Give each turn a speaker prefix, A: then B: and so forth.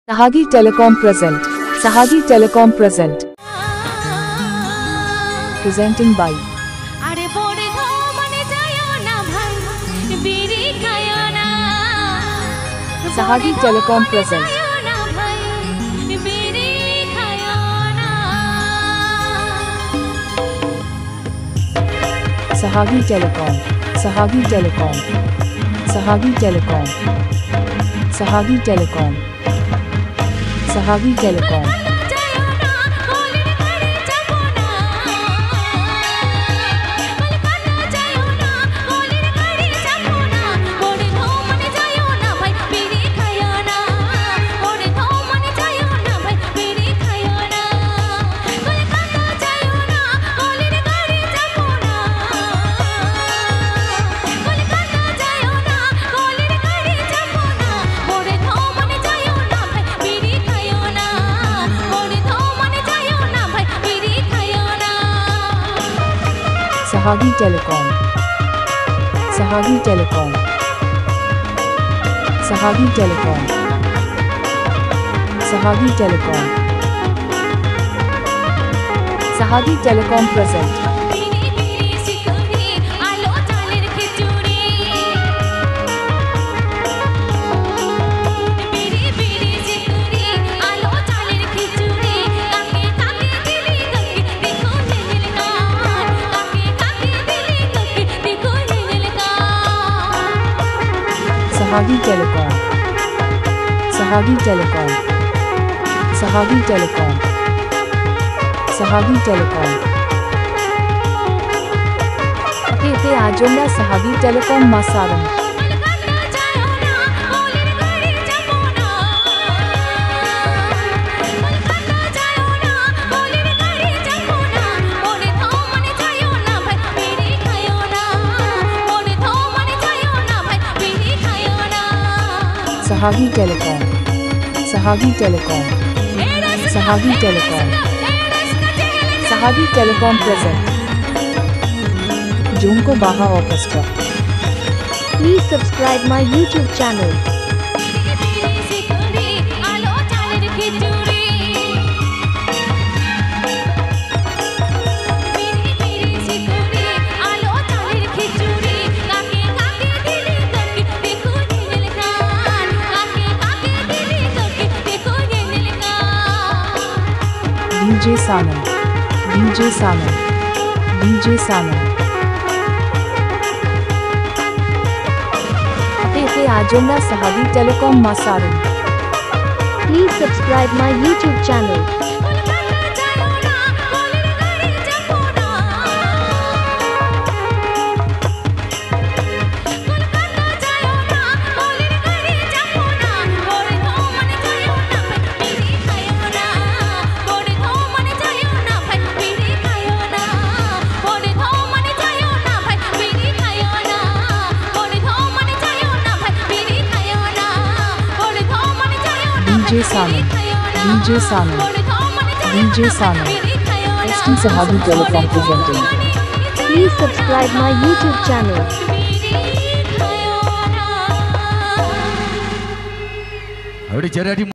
A: Sohagi Telecom present. Sohagi Telecom present. Presenting by Sohagi Telecom present. Sohagi Telecom. Sohagi Telecom. Sohagi Telecom. Sohagi Telecom. Sohagi Telecom. Sohagi Telecom. Sohagi Telecom. Sohagi Telecom. Sohagi Telecom. Sohagi Telecom present. Sohagi Telecom. Sohagi Telecom. Sohagi Telecom. Sohagi Telecom. Ate ajonna Sohagi Telecom masaram. Sohagi Telecom. Sohagi Telecom. Sohagi Telecom. Sohagi Telecom present. Junko Baha Orchestra.
B: Please subscribe my YouTube channel.
A: DJ Sanam. DJ Sanam. DJ Sanam. Ate ajonna Sohagi Telecom masaram.
B: Please subscribe my YouTube channel.
A: DJ Sanam. DJ Sanam. DJ Sanam. ST Sohagi Telecom presenting.
B: Please subscribe my YouTube channel.
C: Already